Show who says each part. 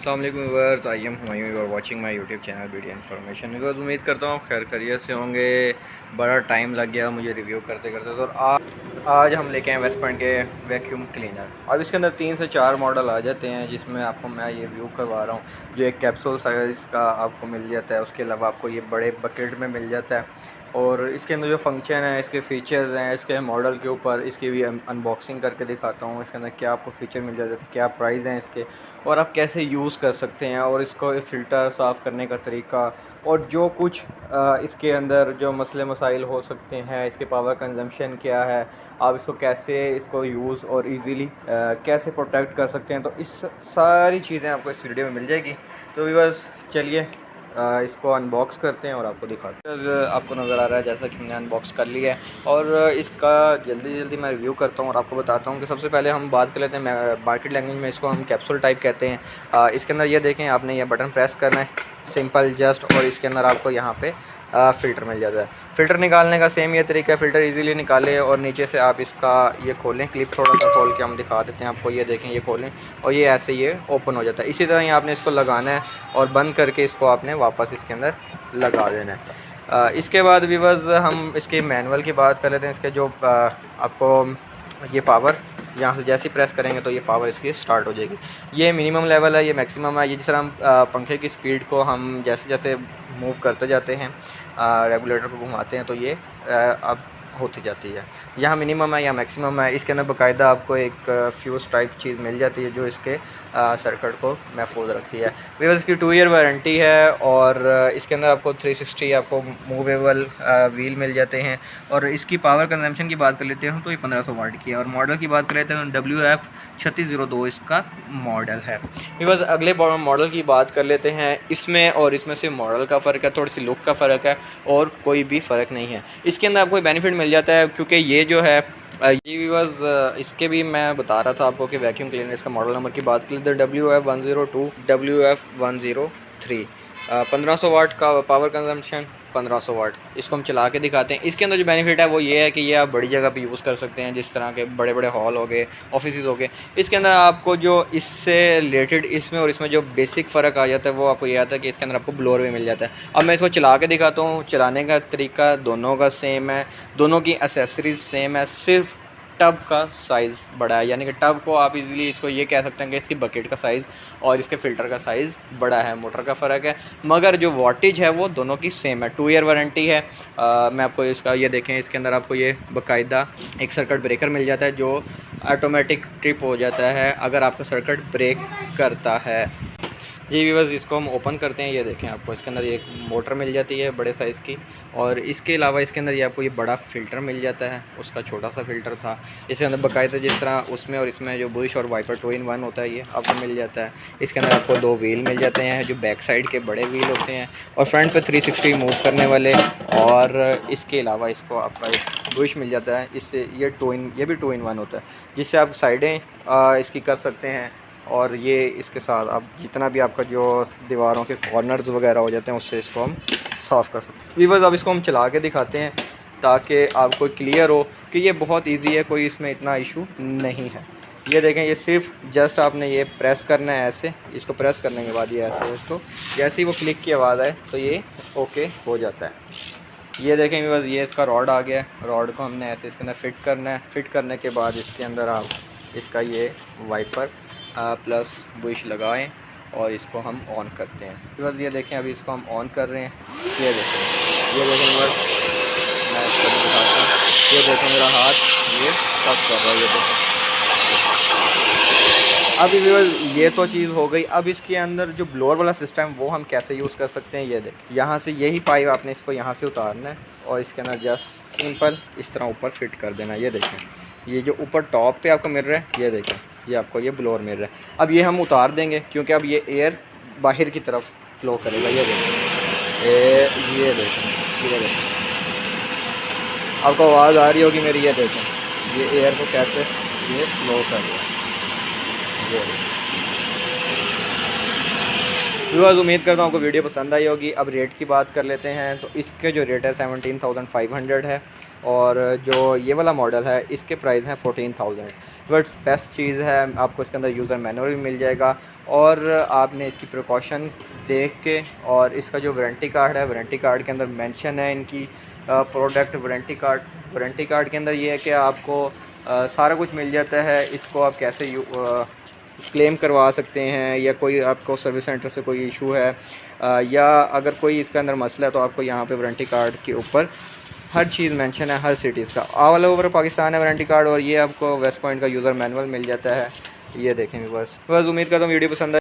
Speaker 1: अस्सलाम वालेकुम viewers, I am Humayun, you are watching my YouTube channel video information. Viewers, उम्मीद करता हूँ खैर खैरियत से होंगे। बड़ा टाइम लग गया मुझे रिव्यू करते करते, तो आज हम लेके आए वेस्ट पॉइंट के वैक्यूम क्लीनर। अब इसके अंदर 3 से 4 मॉडल आ जाते हैं, जिसमें आपको मैं ये व्यू करवा रहा हूँ। जो एक कैप्सूल साइज़ का आपको मिल जाता है, उसके अलावा आपको ये बड़े बकेट में मिल जाता है। और इसके अंदर जो फंक्शन है, इसके फ़ीचर्स हैं, इसके मॉडल के ऊपर इसकी भी अनबॉक्सिंग करके दिखाता हूँ। इसके अंदर क्या आपको फ़ीचर मिल जाते हैं, क्या प्राइस हैं इसके, और आप कैसे यूज़ कर सकते हैं, और इसको फ़िल्टर साफ़ करने का तरीका, और जो कुछ इसके अंदर जो मसले मसाइल हो सकते हैं, इसके पावर कंजम्पशन क्या है, आप इसको कैसे इसको यूज़ और इजीली कैसे प्रोटेक्ट कर सकते हैं। तो इस सारी चीज़ें आपको इस वीडियो में मिल जाएगी। तो व्यूअर्स, चलिए इसको अनबॉक्स करते हैं और आपको दिखाते हैं। आपको नज़र आ रहा है जैसा कि हमने अनबॉक्स कर लिया है, और इसका जल्दी मैं रिव्यू करता हूँ और आपको बताता हूँ कि सबसे पहले हम बात कर लेते हैं मार्केट लैंग्वेज में इसको हम कैप्सूल टाइप कहते हैं। इसके अंदर ये देखें, आपने ये बटन प्रेस करना है, सिंपल जस्ट, और इसके अंदर आपको यहाँ पे फ़िल्टर मिल जाता है। फ़िल्टर निकालने का सेम ये तरीका है, फ़िल्टर इजीली निकालें और नीचे से आप इसका ये खोलें, क्लिप थोड़ा सा खोल के हम दिखा देते हैं आपको। ये देखें, ये खोलें और ये ऐसे ये ओपन हो जाता है। इसी तरह ही आपने इसको लगाना है और बंद करके इसको आपने वापस इसके अंदर लगा देना है। इसके बाद व्यूअर्स, हम इसके मैनुअल की बात कर लेते हैं। इसके जो आपको ये पावर यहाँ से जैसे ही प्रेस करेंगे तो ये पावर इसकी स्टार्ट हो जाएगी। ये मिनिमम लेवल है, ये मैक्सिमम है। ये जिस तरह हम पंखे की स्पीड को हम जैसे जैसे मूव करते जाते हैं, रेगुलेटर को घुमाते हैं, तो ये अब होती जाती है। यहाँ मिनिमम है या मैक्सिमम है। इसके अंदर बाकायदा आपको एक फ्यूज़ टाइप चीज़ मिल जाती है जो इसके सर्किट को महफूज रखती है। विवस इसकी 2 ईयर वारंटी है, और इसके अंदर आपको 360 आपको मूवेबल व्हील मिल जाते हैं। और इसकी पावर कंजम्पशन की बात कर लेते हैं तो ये 1500 वाट की है, और मॉडल की बात कर लेते हैं WF3602 इसका मॉडल है। विवस अगले मॉडल की बात कर लेते हैं। इसमें और इसमें से मॉडल का फ़र्क है, थोड़ी सी लुक का फ़र्क है, और कोई भी फ़र्क नहीं है। इसके अंदर आपको बेनिफिट मिल जाता है, क्योंकि ये जो है ये व्यूअर्स, इसके भी मैं बता रहा था आपको कि वैक्यूम क्लीनर, इसका मॉडल नंबर की बात करें तो WF102 WF103, 1500 वाट का पावर कंजम्पशन, 1500 वाट। इसको हम चला के दिखाते हैं। इसके अंदर जो बेनिफिट है वो ये है कि ये आप बड़ी जगह पे यूज़ कर सकते हैं, जिस तरह के बड़े बड़े हॉल हो गए, ऑफिस हो गए। इसके अंदर आपको जो इससे रिलेटेड इसमें और इसमें जो बेसिक फ़र्क आ जाता है वो आपको ये आता है कि इसके अंदर आपको ब्लोअर भी मिल जाता है। अब मैं इसको चला के दिखाता हूँ। चलाने का तरीका दोनों का सेम है, दोनों की एसेसरीज़ सेम है, सिर्फ टब का साइज़ बड़ा है। यानी कि टब को आप इजीली इसको ये कह सकते हैं कि इसकी बकेट का साइज़ और इसके फ़िल्टर का साइज़ बड़ा है, मोटर का फ़र्क है, मगर जो वाटेज है वो दोनों की सेम है। 2 ईयर वारंटी है। मैं आपको इसका ये देखें, इसके अंदर आपको ये बाकायदा एक सर्किट ब्रेकर मिल जाता है जो ऑटोमेटिक ट्रिप हो जाता है अगर आपका सर्किट ब्रेक करता है। जी व्यूअर्स, इसको हम ओपन करते हैं। ये देखें, आपको इसके अंदर एक मोटर मिल जाती है बड़े साइज़ की, और इसके अलावा इसके अंदर ये आपको ये बड़ा फ़िल्टर मिल जाता है। उसका छोटा सा फ़िल्टर था। इसके अंदर बाकायदा जिस तरह उसमें और इसमें जो बुश और वाइपर 2 in 1 होता है, ये आपको मिल जाता है। इसके अंदर आपको 2 व्हील मिल जाते हैं जो बैक साइड के बड़े व्हील होते हैं, और फ्रंट पर 360 मूव करने वाले। और इसके अलावा इसको आपका एक बुश मिल जाता है। इससे ये भी 2 in 1 होता है, जिससे आप साइडें इसकी कर सकते हैं। और ये इसके साथ आप जितना भी आपका जो दीवारों के कॉर्नर्स वगैरह हो जाते हैं, उससे इसको हम साफ़ कर सकते हैं। व्यूअर्स, अब इसको हम चला के दिखाते हैं ताकि आपको क्लियर हो कि ये बहुत इजी है, कोई इसमें इतना इशू नहीं है। ये देखें, ये सिर्फ जस्ट आपने ये प्रेस करना है ऐसे। इसको प्रेस करने के बाद ये ऐसे, इसको जैसे ही वो क्लिक की आवाज़ आए तो ये ओके हो जाता है। ये देखें व्यूअर्स, ये इसका रॉड आ गया है। रॉड को हमने ऐसे इसके अंदर फिट करना है। फिट करने के बाद इसके अंदर आप इसका ये वाइपर प्लस बुश लगाएं और इसको हम ऑन करते हैं। व्यूअर्स, ये देखें, अभी इसको हम ऑन कर रहे हैं। ये देखें व्यूअर्स, मैं इसको दिखाता हूँ। ये देखें, मेरा हाथ ये टच कर रहा है। ये देखें, अभी व्यूअर्स ये तो चीज़ हो गई। अब इसके अंदर जो ब्लोअर वाला सिस्टम वो हम कैसे यूज़ कर सकते हैं। ये देखें, यहाँ से यही पाइप आपने इसको यहाँ से उतारना है और इसके अंदर जस्ट सिंपल इस तरह ऊपर फिट कर देना। ये देखें, ये जो ऊपर टॉप पे आपको मिल रहा है, ये देखें, ये आपको ये ब्लोअर मिल रहा है। अब ये हम उतार देंगे क्योंकि अब ये एयर बाहर की तरफ फ्लो करेगा। ये देखें, ये देखें, आपको आवाज़ आ रही होगी मेरी। ये देखें, ये एयर को कैसे ये फ्लो कर रहा है। व्यूअर्स, उम्मीद करता हूँ आपको वीडियो पसंद आई होगी। अब रेट की बात कर लेते हैं। तो इसके जो रेट है 17,500 है, और जो ये वाला मॉडल है इसके प्राइस हैं 14,000। बट बेस्ट चीज़ है, आपको इसके अंदर यूज़र मैनुअल भी मिल जाएगा और आपने इसकी प्रिकॉशन देख के, और इसका जो वारंटी कार्ड है, वारंटी कार्ड के अंदर मेंशन है इनकी प्रोडक्ट वारंटी कार्ड के अंदर ये है कि आपको सारा कुछ मिल जाता है। इसको आप कैसे क्लेम करवा सकते हैं, या कोई आपको सर्विस सेंटर से कोई इशू है या अगर कोई इसके अंदर मसला है, तो आपको यहाँ पे वारंटी कार्ड के ऊपर हर चीज़ मेंशन है, हर सिटीज़ का ऑल ओवर पाकिस्तान है वारंटी कार्ड। और ये आपको वेस्ट पॉइंट का यूज़र मैनुअल मिल जाता है। ये देखें बस उम्मीद करता हूँ वीडियो पसंद आए।